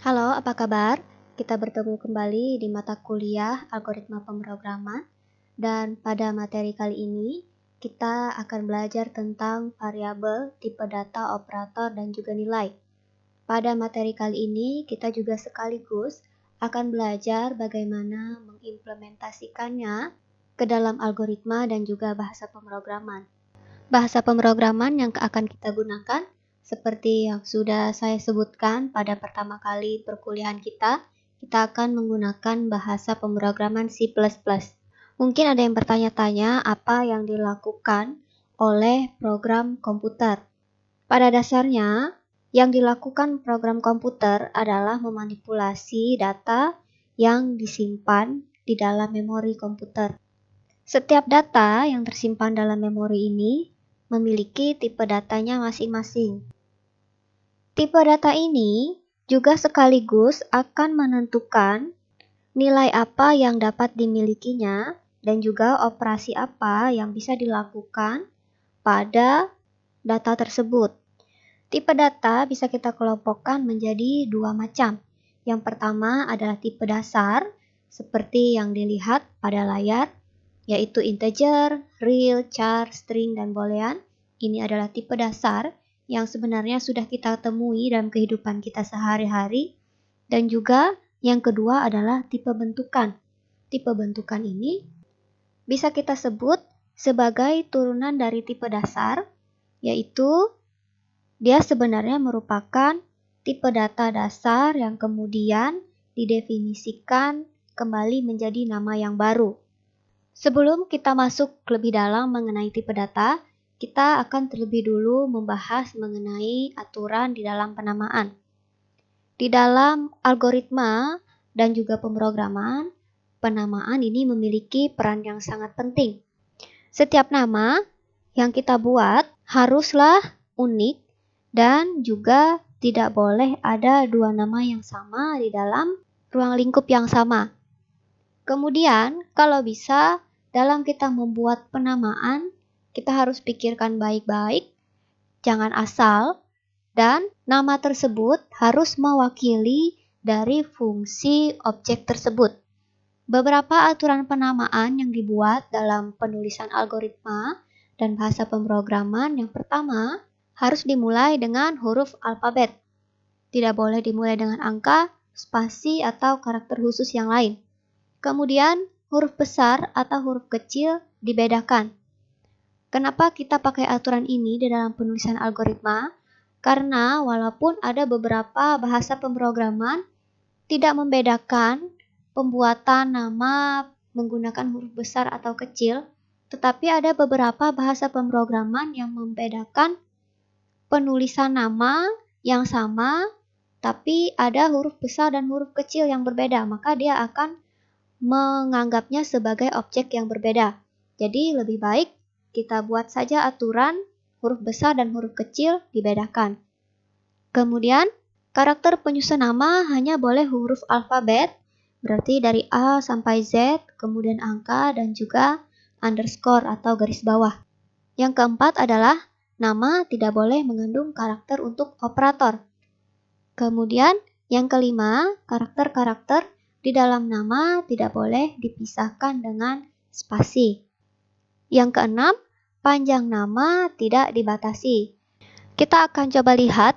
Halo, apa kabar? Kita bertemu kembali di mata kuliah Algoritma Pemrograman, dan pada materi kali ini kita akan belajar tentang variabel, tipe data, operator, dan juga nilai. Pada materi kali ini kita juga sekaligus akan belajar bagaimana mengimplementasikannya ke dalam algoritma dan juga bahasa pemrograman. Bahasa pemrograman yang akan kita gunakan seperti yang sudah saya sebutkan pada pertama kali perkuliahan kita akan menggunakan bahasa pemrograman C++. Mungkin ada yang bertanya-tanya apa yang dilakukan oleh program komputer. Pada dasarnya, yang dilakukan program komputer adalah memanipulasi data yang disimpan di dalam memori komputer. Setiap data yang tersimpan dalam memori ini memiliki tipe datanya masing-masing. Tipe data ini juga sekaligus akan menentukan nilai apa yang dapat dimilikinya dan juga operasi apa yang bisa dilakukan pada data tersebut. Tipe data bisa kita kelompokkan menjadi dua macam. Yang pertama adalah tipe dasar, seperti yang dilihat pada layar, yaitu integer, real, char, string, dan boolean. Ini adalah tipe dasar yang sebenarnya sudah kita temui dalam kehidupan kita sehari-hari. Dan juga yang kedua adalah tipe bentukan. Tipe bentukan ini bisa kita sebut sebagai turunan dari tipe dasar, yaitu dia sebenarnya merupakan tipe data dasar yang kemudian didefinisikan kembali menjadi nama yang baru. Sebelum kita masuk lebih dalam mengenai tipe data, kita akan terlebih dulu membahas mengenai aturan di dalam penamaan. Di dalam algoritma dan juga pemrograman, penamaan ini memiliki peran yang sangat penting. Setiap nama yang kita buat haruslah unik dan juga tidak boleh ada dua nama yang sama di dalam ruang lingkup yang sama. Kemudian, kalau bisa, dalam kita membuat penamaan, kita harus pikirkan baik-baik, jangan asal, dan nama tersebut harus mewakili dari fungsi objek tersebut. Beberapa aturan penamaan yang dibuat dalam penulisan algoritma dan bahasa pemrograman yang pertama harus dimulai dengan huruf alfabet. Tidak boleh dimulai dengan angka, spasi, atau karakter khusus yang lain. Kemudian, huruf besar atau huruf kecil dibedakan. Kenapa kita pakai aturan ini di dalam penulisan algoritma? Karena walaupun ada beberapa bahasa pemrograman tidak membedakan pembuatan nama menggunakan huruf besar atau kecil, tetapi ada beberapa bahasa pemrograman yang membedakan penulisan nama yang sama, tapi ada huruf besar dan huruf kecil yang berbeda, maka dia akan menganggapnya sebagai objek yang berbeda. Jadi lebih baik kita buat saja aturan huruf besar dan huruf kecil dibedakan. Kemudian karakter penyusun nama hanya boleh huruf alfabet, berarti dari A sampai Z, kemudian angka dan juga underscore atau garis bawah. Yang keempat adalah nama tidak boleh mengandung karakter untuk operator. Kemudian yang kelima, karakter-karakter di dalam nama tidak boleh dipisahkan dengan spasi. Yang keenam, panjang nama tidak dibatasi. Kita akan coba lihat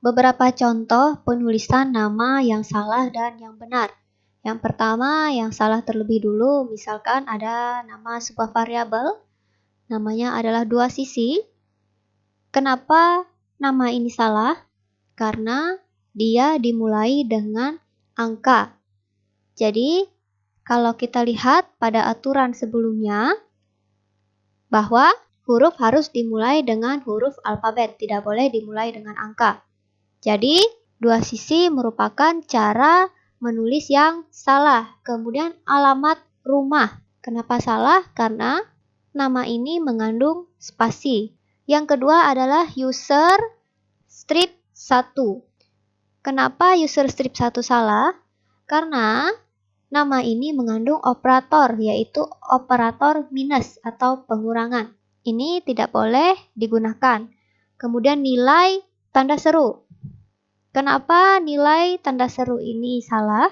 beberapa contoh penulisan nama yang salah dan yang benar. Yang pertama, yang salah terlebih dulu, misalkan ada nama sebuah variabel, namanya adalah 2 sisi. Kenapa nama ini salah? Karena dia dimulai dengan angka. Jadi, kalau kita lihat pada aturan sebelumnya, bahwa huruf harus dimulai dengan huruf alfabet, tidak boleh dimulai dengan angka. Jadi, 2 sisi merupakan cara menulis yang salah. Kemudian alamat rumah. Kenapa salah? Karena nama ini mengandung spasi. Yang kedua adalah user strip 1. Kenapa user strip 1 salah? Karena nama ini mengandung operator, yaitu operator minus atau pengurangan. Ini tidak boleh digunakan. Kemudian nilai tanda seru. Kenapa nilai tanda seru ini salah?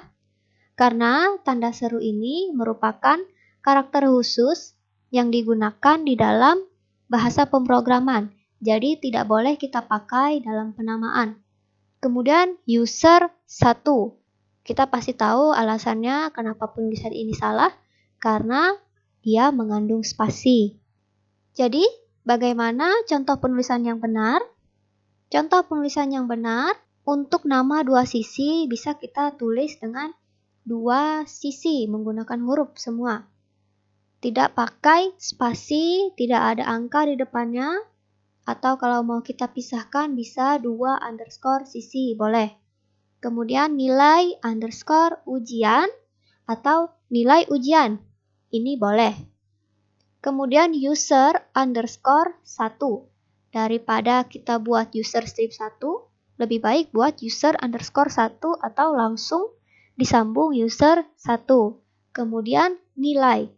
Karena tanda seru ini merupakan karakter khusus yang digunakan di dalam bahasa pemrograman. Jadi tidak boleh kita pakai dalam penamaan. Kemudian user 1. Kita pasti tahu alasannya kenapa penulisan ini salah, karena dia mengandung spasi. Jadi, bagaimana contoh penulisan yang benar? Contoh penulisan yang benar, untuk nama dua sisi bisa kita tulis dengan dua sisi menggunakan huruf semua. Tidak pakai spasi, tidak ada angka di depannya, atau kalau mau kita pisahkan bisa 2 underscore sisi, boleh. Kemudian nilai underscore ujian atau nilai ujian, ini boleh. Kemudian user underscore 1. Daripada kita buat user strip 1, lebih baik buat user underscore 1 atau langsung disambung user 1. Kemudian nilai.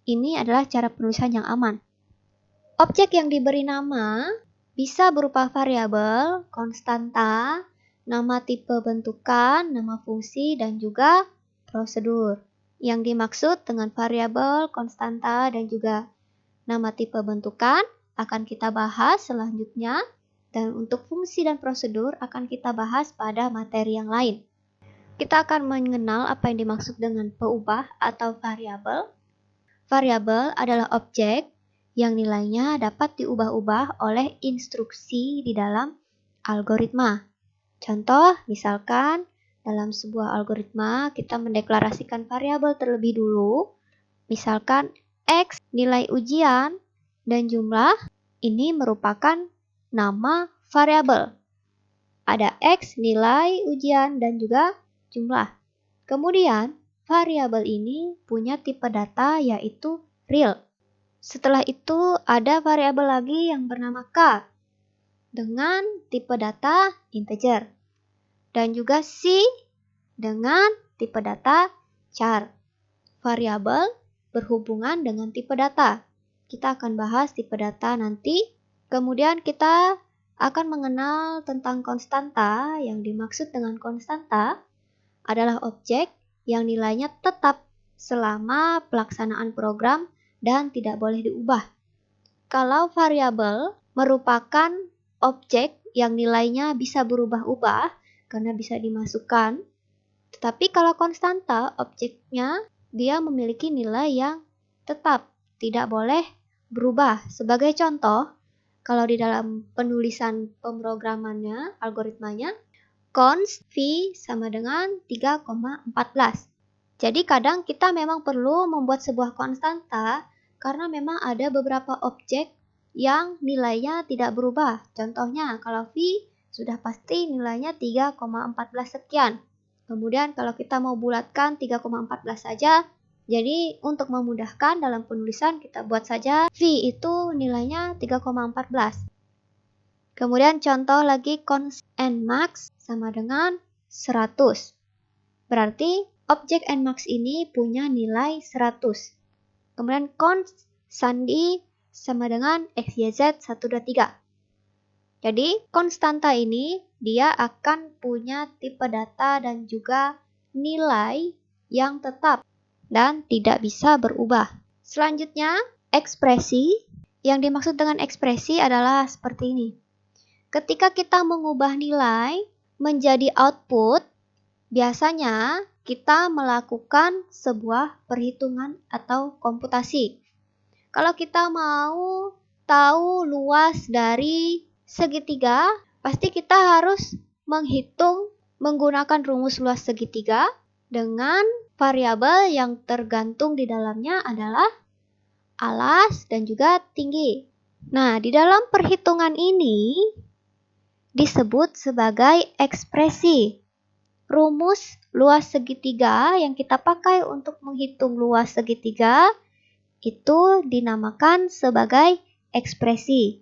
Ini adalah cara penulisan yang aman. Objek yang diberi nama bisa berupa variabel, konstanta, nama tipe bentukan, nama fungsi, dan juga prosedur. Yang dimaksud dengan variabel, konstanta, dan juga nama tipe bentukan akan kita bahas selanjutnya, dan untuk fungsi dan prosedur akan kita bahas pada materi yang lain. Kita akan mengenal apa yang dimaksud dengan peubah atau variabel. Variabel adalah objek yang nilainya dapat diubah-ubah oleh instruksi di dalam algoritma. Contoh, misalkan dalam sebuah algoritma kita mendeklarasikan variabel terlebih dulu. Misalkan X nilai ujian dan jumlah, ini merupakan nama variabel. Ada X nilai ujian dan juga jumlah. Kemudian, variabel ini punya tipe data yaitu real. Setelah itu ada variabel lagi yang bernama K dengan tipe data integer. Dan juga C dengan tipe data char. Variabel berhubungan dengan tipe data. Kita akan bahas tipe data nanti. Kemudian kita akan mengenal tentang konstanta. Yang dimaksud dengan konstanta adalah objek yang nilainya tetap selama pelaksanaan program dan tidak boleh diubah. Kalau variabel merupakan objek yang nilainya bisa berubah-ubah karena bisa dimasukkan, tetapi kalau konstanta objeknya dia memiliki nilai yang tetap, tidak boleh berubah. Sebagai contoh, kalau di dalam penulisan pemrogramannya, algoritmanya, const v sama dengan 3,14. Jadi kadang kita memang perlu membuat sebuah konstanta karena memang ada beberapa objek yang nilainya tidak berubah. Contohnya kalau V sudah pasti nilainya 3,14 sekian. Kemudian kalau kita mau bulatkan 3,14 saja, jadi untuk memudahkan dalam penulisan kita buat saja V itu nilainya 3,14. Kemudian contoh lagi const nmax sama dengan 100. Berarti objek nmax ini punya nilai 100. Kemudian const sandi sama dengan xyz 123. Jadi konstanta ini dia akan punya tipe data dan juga nilai yang tetap dan tidak bisa berubah. Selanjutnya, ekspresi. Yang dimaksud dengan ekspresi adalah seperti ini. Ketika kita mengubah nilai menjadi output, biasanya kita melakukan sebuah perhitungan atau komputasi. Kalau kita mau tahu luas dari segitiga, pasti kita harus menghitung menggunakan rumus luas segitiga dengan variabel yang tergantung di dalamnya adalah alas dan juga tinggi. Nah, di dalam perhitungan ini disebut sebagai ekspresi. Rumus luas segitiga yang kita pakai untuk menghitung luas segitiga itu dinamakan sebagai ekspresi.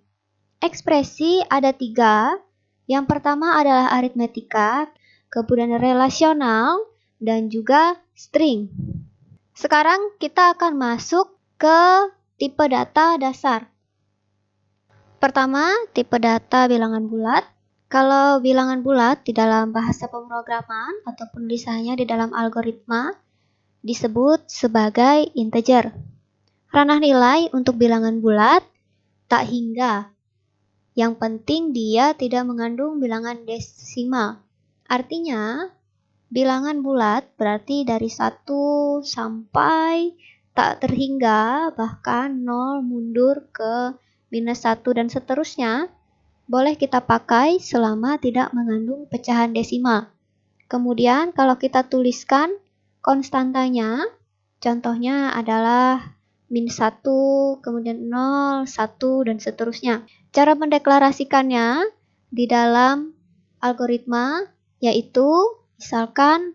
Ekspresi ada 3. Yang pertama adalah aritmetika, kemudian relasional, dan juga string. Sekarang kita akan masuk ke tipe data dasar. Pertama, tipe data bilangan bulat. Kalau bilangan bulat di dalam bahasa pemrograman atau penulisannya di dalam algoritma disebut sebagai integer. Ranah nilai untuk bilangan bulat tak hingga. Yang penting dia tidak mengandung bilangan desimal. Artinya, bilangan bulat berarti dari 1 sampai tak terhingga, bahkan 0 mundur ke -1 dan seterusnya, boleh kita pakai selama tidak mengandung pecahan desimal. Kemudian kalau kita tuliskan konstantanya, contohnya adalah -1, kemudian 0, 1, dan seterusnya. Cara mendeklarasikannya di dalam algoritma yaitu misalkan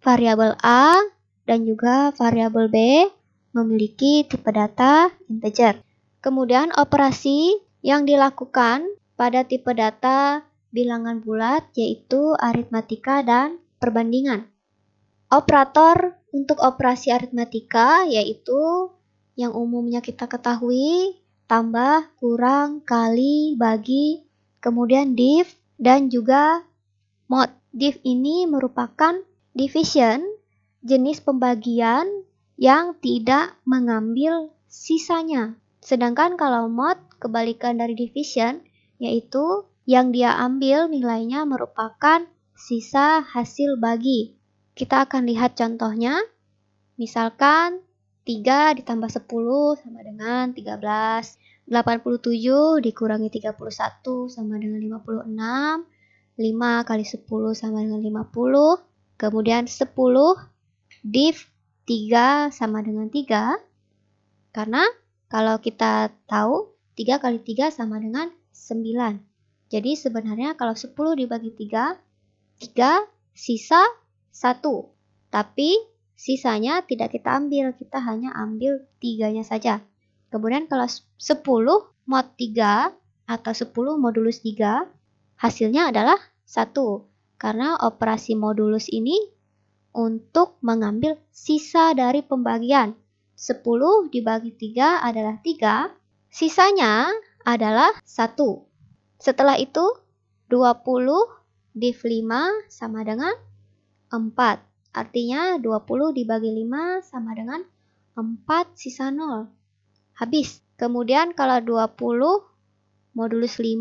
variabel A dan juga variabel B memiliki tipe data integer. Kemudian operasi yang dilakukan pada tipe data bilangan bulat yaitu aritmatika dan perbandingan. Operator untuk operasi aritmatika yaitu yang umumnya kita ketahui tambah, kurang, kali, bagi, kemudian div, dan juga mod. Div ini merupakan division, jenis pembagian yang tidak mengambil sisanya. Sedangkan kalau mod, kebalikan dari division, yaitu yang dia ambil nilainya merupakan sisa hasil bagi. Kita akan lihat contohnya. Misalkan 3 ditambah 10 sama dengan 13. 87 dikurangi 31 sama dengan 56. 5 kali 10 sama dengan 50. Kemudian 10 div 3 sama dengan 3. Karena kalau kita tahu 3 kali 3 sama dengan 9. Jadi sebenarnya kalau 10 dibagi 3, 3 sisa 1. Tapi sisanya tidak kita ambil, kita hanya ambil 3-nya saja. Kemudian kalau 10 mod 3 atau 10 modulus 3, hasilnya adalah 1. Karena operasi modulus ini untuk mengambil sisa dari pembagian. 10 dibagi 3 adalah 3, sisanya adalah 1. Setelah itu 20 div 5 sama dengan 4. Artinya 20 dibagi 5 sama dengan 4 sisa 0. Habis. Kemudian kalau 20 modulus 5,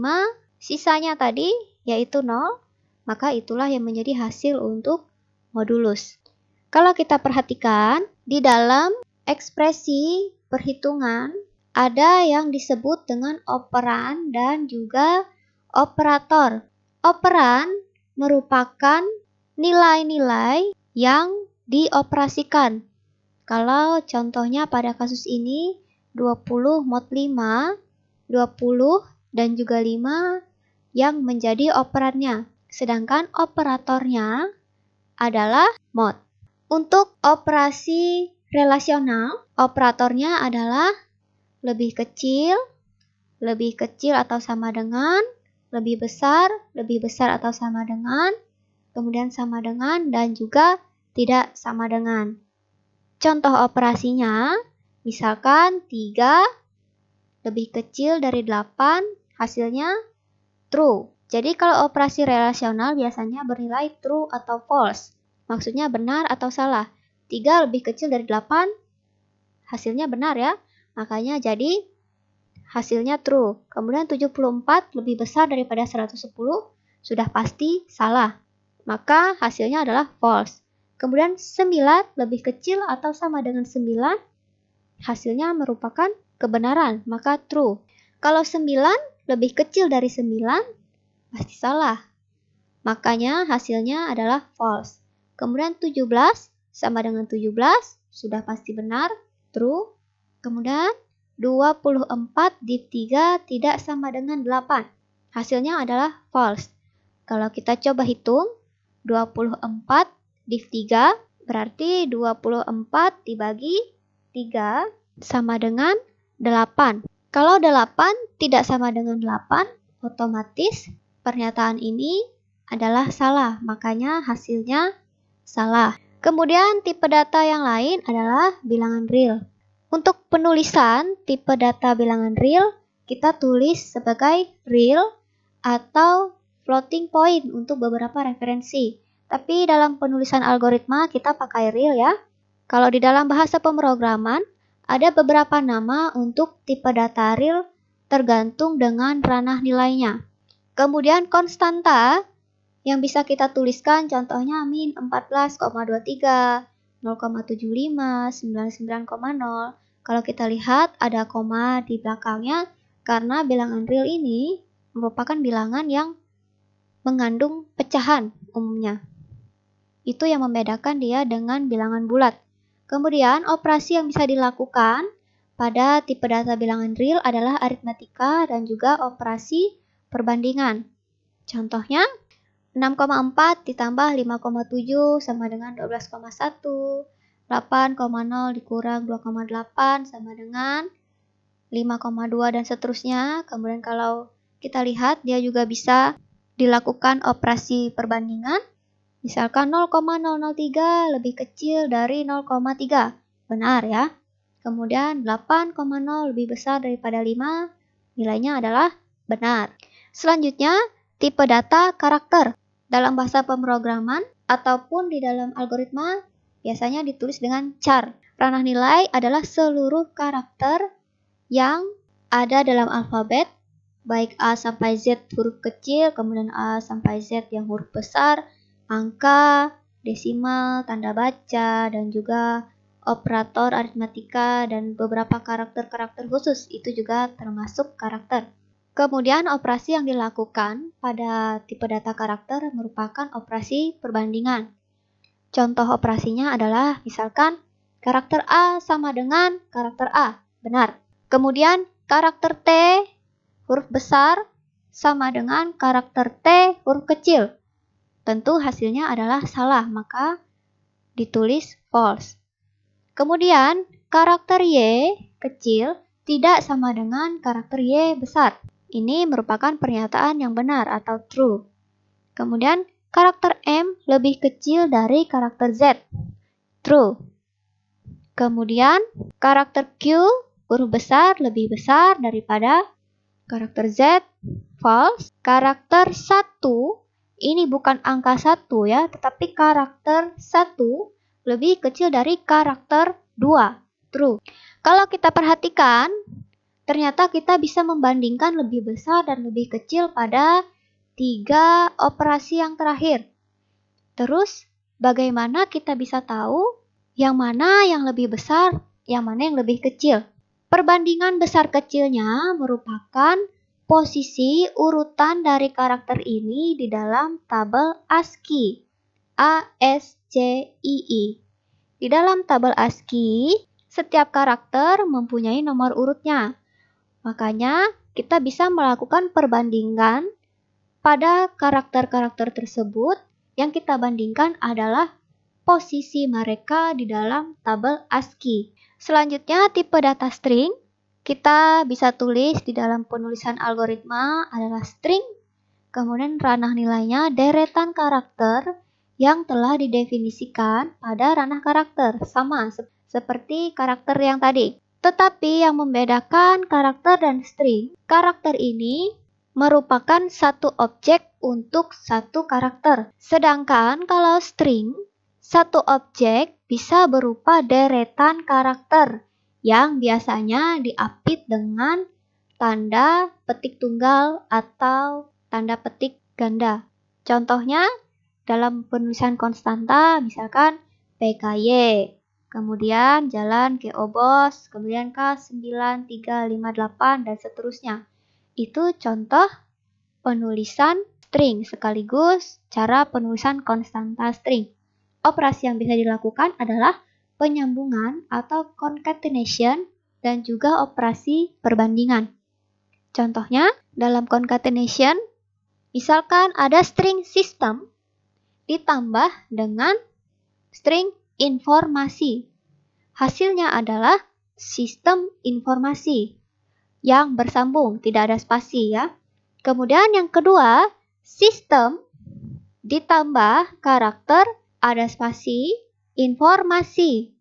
sisanya tadi yaitu 0, maka itulah yang menjadi hasil untuk modulus. Kalau kita perhatikan, di dalam ekspresi perhitungan ada yang disebut dengan operan dan juga operator. Operan merupakan nilai-nilai yang dioperasikan. Kalau contohnya pada kasus ini 20 mod 5, 20 dan juga 5 yang menjadi operannya. Sedangkan operatornya adalah mod. Untuk operasi relasional, operatornya adalah lebih kecil atau sama dengan, lebih besar atau sama dengan, kemudian sama dengan, dan juga tidak sama dengan. Contoh operasinya, misalkan 3 lebih kecil dari 8, hasilnya true. Jadi kalau operasi relasional biasanya bernilai true atau false. Maksudnya benar atau salah. 3 lebih kecil dari 8, hasilnya benar ya. Makanya jadi hasilnya true. Kemudian 74 lebih besar daripada 110, sudah pasti salah. Maka hasilnya adalah false. Kemudian 9 lebih kecil atau sama dengan 9, hasilnya merupakan kebenaran, maka true. Kalau 9 lebih kecil dari 9, pasti salah. Makanya hasilnya adalah false. Kemudian 17 sama dengan 17, sudah pasti benar, true. Kemudian 24 div 3 tidak sama dengan 8. Hasilnya adalah false. Kalau kita coba hitung, 24 div 3 berarti 24 dibagi 3 sama dengan 8. Kalau 8 tidak sama dengan 8, otomatis pernyataan ini adalah salah. Makanya hasilnya salah. Kemudian tipe data yang lain adalah bilangan real. Untuk penulisan tipe data bilangan real, kita tulis sebagai real atau floating point untuk beberapa referensi. Tapi dalam penulisan algoritma kita pakai real ya. Kalau di dalam bahasa pemrograman, ada beberapa nama untuk tipe data real tergantung dengan ranah nilainya. Kemudian konstanta yang bisa kita tuliskan contohnya min 14,23, 0,75, 99,0. Kalau kita lihat ada koma di belakangnya karena bilangan real ini merupakan bilangan yang mengandung pecahan umumnya. Itu yang membedakan dia dengan bilangan bulat. Kemudian operasi yang bisa dilakukan pada tipe data bilangan real adalah aritmetika dan juga operasi perbandingan. Contohnya 6,4 ditambah 5,7 sama dengan 12,1. 8,0 dikurang 2,8 sama dengan 5,2 dan seterusnya. Kemudian kalau kita lihat dia juga bisa dilakukan operasi perbandingan. Misalkan 0,003 lebih kecil dari 0,3. Benar ya. Kemudian 8,0 lebih besar daripada 5. Nilainya adalah benar. Selanjutnya, tipe data karakter. Dalam bahasa pemrograman ataupun di dalam algoritma biasanya ditulis dengan char. Ranah nilai adalah seluruh karakter yang ada dalam alfabet, baik A sampai Z huruf kecil, kemudian A sampai Z yang huruf besar, angka, desimal, tanda baca, dan juga operator aritmetika dan beberapa karakter-karakter khusus. Itu juga termasuk karakter. Kemudian operasi yang dilakukan pada tipe data karakter merupakan operasi perbandingan. Contoh operasinya adalah misalkan karakter A sama dengan karakter A, benar. Kemudian karakter T huruf besar sama dengan karakter T huruf kecil. Tentu hasilnya adalah salah, maka ditulis false. Kemudian karakter Y kecil tidak sama dengan karakter Y besar. Ini merupakan pernyataan yang benar atau true. Kemudian karakter M lebih kecil dari karakter Z. True. Kemudian karakter Q huruf besar lebih besar daripada karakter Z. False. Karakter 1 ini bukan angka 1 ya, tetapi karakter 1 lebih kecil dari karakter 2. True. Kalau kita perhatikan, ternyata kita bisa membandingkan lebih besar dan lebih kecil pada 3 operasi yang terakhir. Terus, bagaimana kita bisa tahu yang mana yang lebih besar, yang mana yang lebih kecil? Perbandingan besar kecilnya merupakan posisi urutan dari karakter ini di dalam tabel ASCII. ASCII. Di dalam tabel ASCII, setiap karakter mempunyai nomor urutnya. Makanya, kita bisa melakukan perbandingan pada karakter-karakter tersebut. Yang kita bandingkan adalah posisi mereka di dalam tabel ASCII. Selanjutnya, tipe data string. Kita bisa tulis di dalam penulisan algoritma adalah string. Kemudian ranah nilainya deretan karakter yang telah didefinisikan pada ranah karakter. Sama seperti karakter yang tadi. Tetapi yang membedakan karakter dan string, karakter ini merupakan satu objek untuk satu karakter. Sedangkan kalau string, satu objek bisa berupa deretan karakter yang biasanya diapit dengan tanda petik tunggal atau tanda petik ganda. Contohnya dalam penulisan konstanta misalkan PKY. Kemudian jalan ke Obos, kemudian K9358 dan seterusnya. Itu contoh penulisan string sekaligus cara penulisan konstanta string. Operasi yang bisa dilakukan adalah penyambungan atau concatenation dan juga operasi perbandingan. Contohnya dalam concatenation, misalkan ada string system ditambah dengan string informasi. Hasilnya adalah sistem informasi yang bersambung, tidak ada spasi ya. Kemudian yang kedua, sistem ditambah karakter, ada spasi, informasi.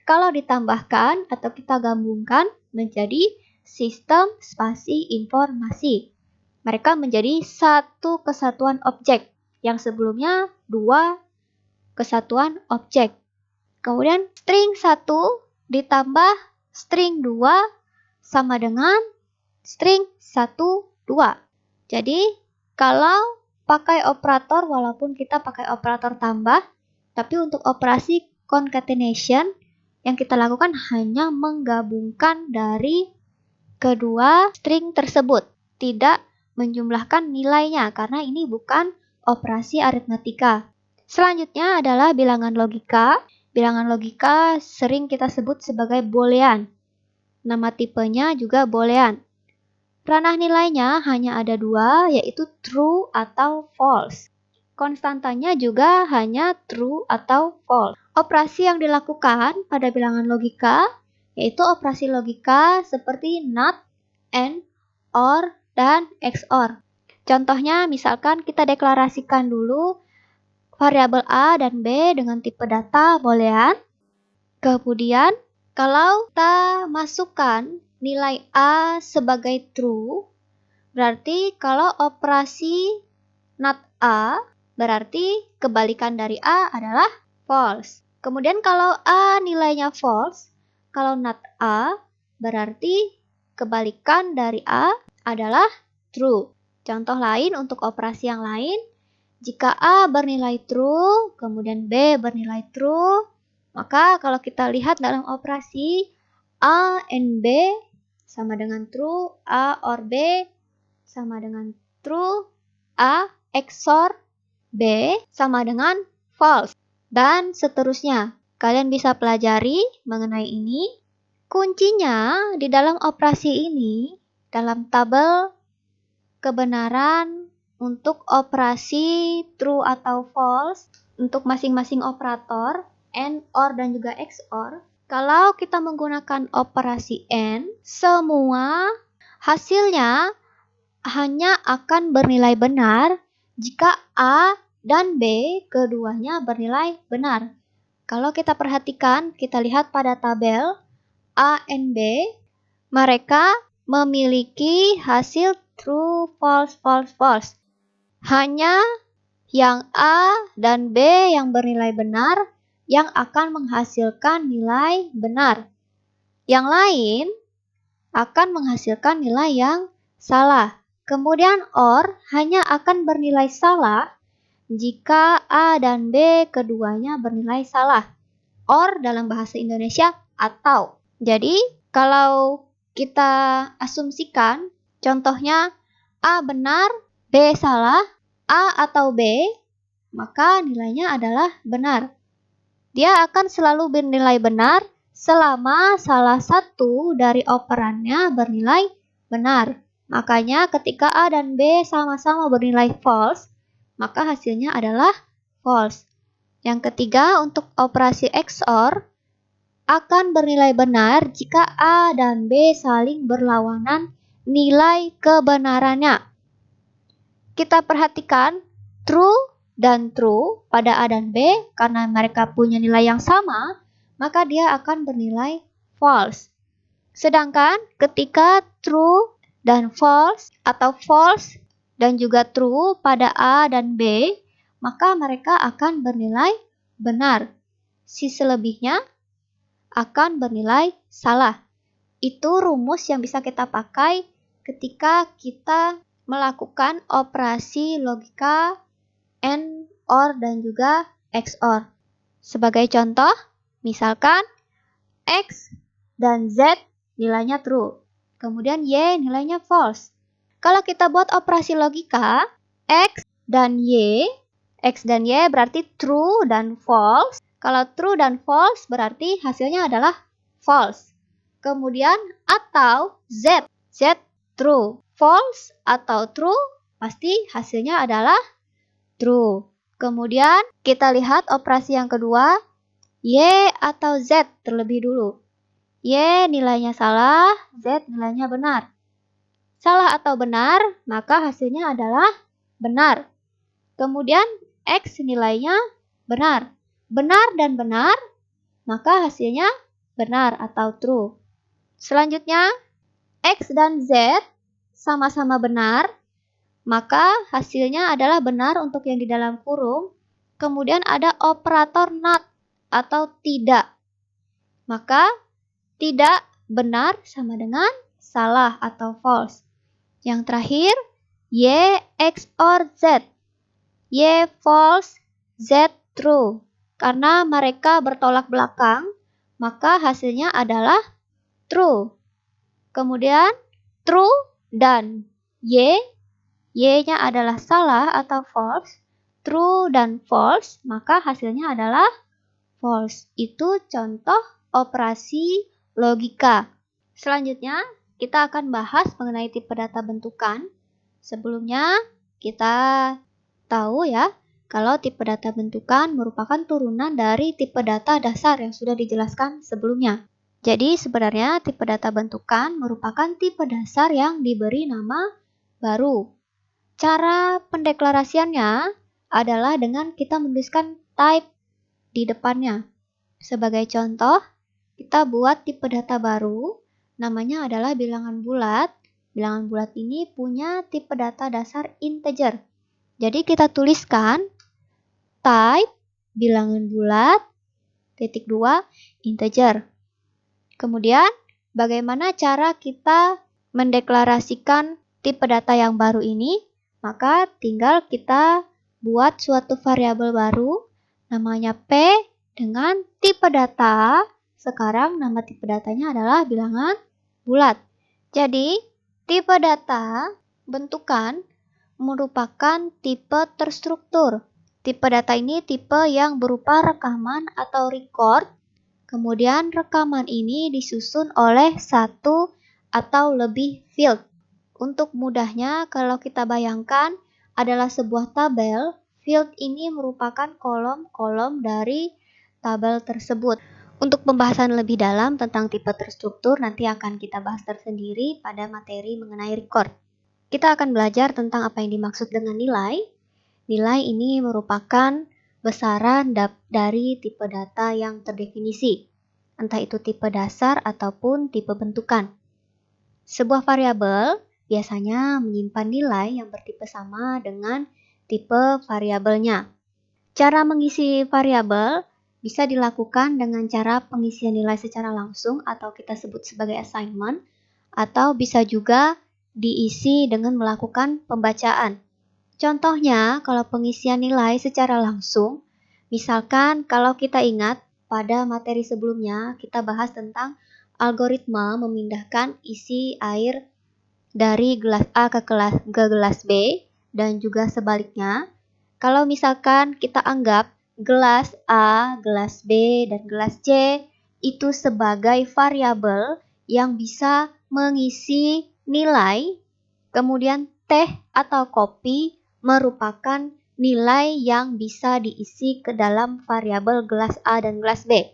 Kalau ditambahkan atau kita gabungkan menjadi sistem spasi informasi. mereka menjadi satu kesatuan objek, yang sebelumnya dua kesatuan objek. Kemudian string 1 ditambah string 2 sama dengan string 1, 2. Jadi, kalau pakai operator, walaupun kita pakai operator tambah, tapi untuk operasi concatenation, yang kita lakukan hanya menggabungkan dari kedua string tersebut, tidak menjumlahkan nilainya, karena ini bukan operasi aritmatika. Selanjutnya adalah bilangan logika. Bilangan logika sering kita sebut sebagai boolean. Nama tipenya juga boolean. Ranah nilainya hanya ada dua, yaitu true atau false. Konstantanya juga hanya true atau false. Operasi yang dilakukan pada bilangan logika yaitu operasi logika seperti not, and, or, dan XOR. Contohnya misalkan kita deklarasikan dulu variabel A dan B dengan tipe data boolean. Kemudian kalau kita masukkan nilai A sebagai true, berarti kalau operasi not A, berarti kebalikan dari A adalah false. Kemudian kalau A nilainya false, kalau not A, berarti kebalikan dari A adalah true. Contoh lain untuk operasi yang lain, jika A bernilai true, kemudian B bernilai true, maka kalau kita lihat dalam operasi A and B sama dengan true, A or B sama dengan true, A XOR B sama dengan false, dan seterusnya. Kalian bisa pelajari mengenai ini. Kuncinya di dalam operasi ini, dalam tabel kebenaran untuk operasi true atau false, untuk masing-masing operator, and, or, dan juga XOR, kalau kita menggunakan operasi AND, semua hasilnya hanya akan bernilai benar jika A dan B keduanya bernilai benar. Kalau kita perhatikan, kita lihat pada tabel A and B, mereka memiliki hasil true, false, false, false. Hanya yang A dan B yang bernilai benar yang akan menghasilkan nilai benar. Yang lain akan menghasilkan nilai yang salah. Kemudian OR hanya akan bernilai salah jika A dan B keduanya bernilai salah. OR dalam bahasa Indonesia atau. Jadi kalau kita asumsikan contohnya A benar, B salah, A atau B, maka nilainya adalah benar. Dia akan selalu bernilai benar selama salah satu dari operannya bernilai benar. Makanya ketika A dan B sama-sama bernilai false, maka hasilnya adalah false. Yang ketiga, untuk operasi XOR akan bernilai benar jika A dan B saling berlawanan nilai kebenarannya. Kita perhatikan true dan true pada A dan B, karena mereka punya nilai yang sama, maka dia akan bernilai false. Sedangkan ketika true dan false atau false dan juga true pada A dan B, maka mereka akan bernilai benar. Si selebihnya akan bernilai salah. Itu rumus yang bisa kita pakai ketika kita melakukan operasi logika AND, OR, dan juga XOR. Sebagai contoh, misalkan X dan Z nilainya true, kemudian Y nilainya false. Kalau kita buat operasi logika, X dan Y berarti true dan false. Kalau true dan false berarti hasilnya adalah false. Kemudian atau Z true. False atau true pasti hasilnya adalah true. Kemudian kita lihat operasi yang kedua, Y atau Z terlebih dulu. Y nilainya salah, Z nilainya benar. Salah atau benar, maka hasilnya adalah benar. Kemudian X nilainya benar. Benar dan benar, maka hasilnya benar atau true. Selanjutnya, X dan Z sama-sama benar, maka hasilnya adalah benar untuk yang di dalam kurung. Kemudian ada operator not atau tidak. Maka tidak benar sama dengan salah atau false. Yang terakhir, Y XOR Z. Y false, Z true. Karena mereka bertolak belakang, maka hasilnya adalah true. Kemudian true dan Y-nya adalah salah atau false. True dan false, maka hasilnya adalah false. Itu contoh operasi logika. Selanjutnya, kita akan bahas mengenai tipe data bentukan. Sebelumnya, kita tahu ya, kalau tipe data bentukan merupakan turunan dari tipe data dasar yang sudah dijelaskan sebelumnya. Jadi, sebenarnya tipe data bentukan merupakan tipe dasar yang diberi nama baru. Cara pendeklarasiannya adalah dengan kita menuliskan type di depannya. Sebagai contoh, kita buat tipe data baru, namanya adalah bilangan bulat. Bilangan bulat ini punya tipe data dasar integer. Jadi kita tuliskan type bilangan bulat, titik 2, integer. Kemudian, bagaimana cara kita mendeklarasikan tipe data yang baru ini? Maka tinggal kita buat suatu variabel baru, namanya P dengan tipe data. Sekarang nama tipe datanya adalah bilangan bulat. Jadi, tipe data bentukan merupakan tipe terstruktur. Tipe data ini tipe yang berupa rekaman atau record. Kemudian rekaman ini disusun oleh satu atau lebih field. Untuk mudahnya, kalau kita bayangkan adalah sebuah tabel, field ini merupakan kolom-kolom dari tabel tersebut. Untuk pembahasan lebih dalam tentang tipe terstruktur, nanti akan kita bahas tersendiri pada materi mengenai record. Kita akan belajar tentang apa yang dimaksud dengan nilai. Nilai ini merupakan besaran dari tipe data yang terdefinisi, entah itu tipe dasar ataupun tipe bentukan. Sebuah variabel biasanya menyimpan nilai yang bertipe sama dengan tipe variabelnya. Cara mengisi variabel bisa dilakukan dengan cara pengisian nilai secara langsung atau kita sebut sebagai assignment, atau bisa juga diisi dengan melakukan pembacaan. Contohnya, kalau pengisian nilai secara langsung, misalkan kalau kita ingat pada materi sebelumnya kita bahas tentang algoritma memindahkan isi air dari gelas A ke gelas B dan juga sebaliknya. Kalau misalkan kita anggap gelas A, gelas B, dan gelas C itu sebagai variabel yang bisa mengisi nilai, kemudian teh atau kopi merupakan nilai yang bisa diisi ke dalam variabel gelas A dan gelas B.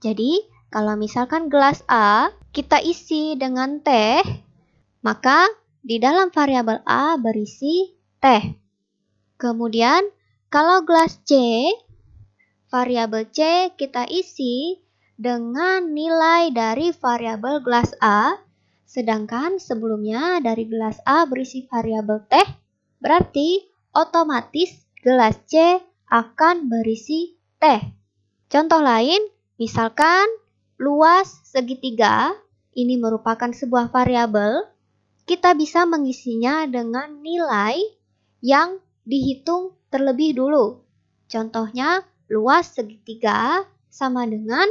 Jadi, kalau misalkan gelas A kita isi dengan teh, maka di dalam variabel A berisi teh. Kemudian, kalau gelas C, variabel C kita isi dengan nilai dari variabel gelas A, sedangkan sebelumnya dari gelas A berisi variabel teh, berarti otomatis gelas C akan berisi teh. Contoh lain, misalkan luas segitiga, ini merupakan sebuah variabel, kita bisa mengisinya dengan nilai yang dihitung terlebih dulu. Contohnya, luas segitiga sama dengan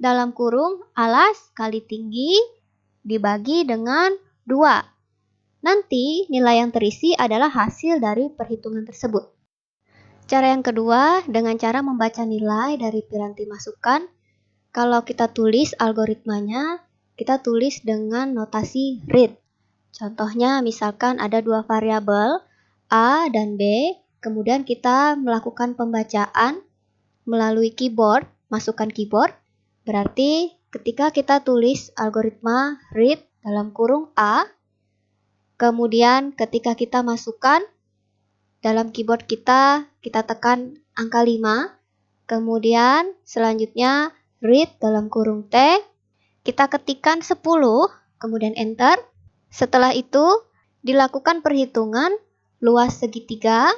dalam kurung alas kali tinggi dibagi dengan 2. Nanti nilai yang terisi adalah hasil dari perhitungan tersebut. Cara yang kedua, dengan cara membaca nilai dari piranti masukan. Kalau kita tulis algoritmanya, kita tulis dengan notasi read. Contohnya misalkan ada dua variabel A dan B, kemudian kita melakukan pembacaan melalui keyboard, masukkan keyboard. Berarti ketika kita tulis algoritma read dalam kurung A, kemudian ketika kita masukkan dalam keyboard kita tekan angka 5, kemudian selanjutnya read dalam kurung T, kita ketikkan 10, kemudian enter. Setelah itu dilakukan perhitungan luas segitiga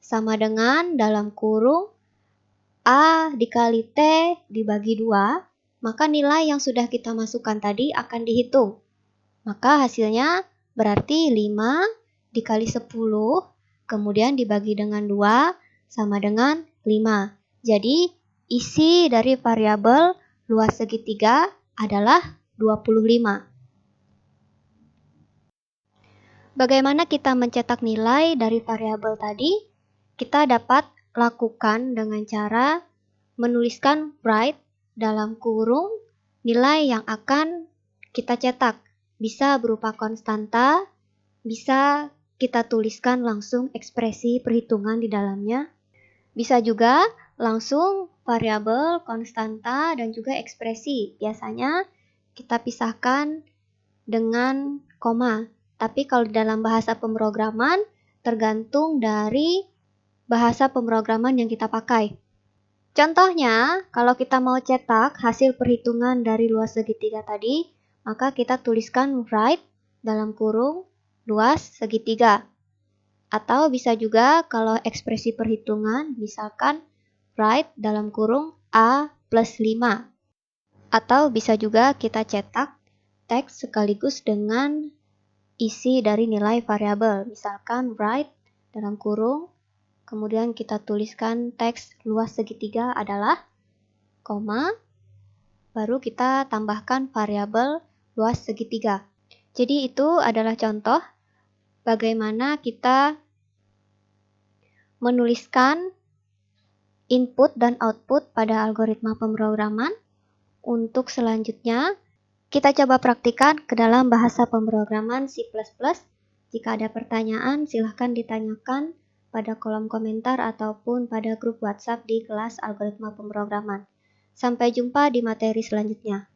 sama dengan dalam kurung A dikali T dibagi 2, maka nilai yang sudah kita masukkan tadi akan dihitung. Maka hasilnya berarti 5 dikali 10, kemudian dibagi dengan 2 sama dengan 5. Jadi isi dari variabel luas segitiga adalah 25. Bagaimana kita mencetak nilai dari variabel tadi? Kita dapat lakukan dengan cara menuliskan write dalam kurung nilai yang akan kita cetak. Bisa berupa konstanta, bisa kita tuliskan langsung ekspresi perhitungan di dalamnya. Bisa juga langsung variabel, konstanta, dan juga ekspresi. Biasanya kita pisahkan dengan koma. Tapi kalau dalam bahasa pemrograman, tergantung dari bahasa pemrograman yang kita pakai. Contohnya, kalau kita mau cetak hasil perhitungan dari luas segitiga tadi, maka kita tuliskan write dalam kurung luas segitiga. Atau bisa juga kalau ekspresi perhitungan, misalkan write dalam kurung A plus 5. Atau bisa juga kita cetak teks sekaligus dengan isi dari nilai variabel. Misalkan write dalam kurung, kemudian kita tuliskan teks luas segitiga adalah koma, baru kita tambahkan variabel luas segitiga. Jadi itu adalah contoh bagaimana kita menuliskan input dan output pada algoritma pemrograman. Untuk selanjutnya, kita coba praktikkan ke dalam bahasa pemrograman C++. Jika ada pertanyaan, silahkan ditanyakan pada kolom komentar ataupun pada grup WhatsApp di kelas algoritma pemrograman. Sampai jumpa di materi selanjutnya.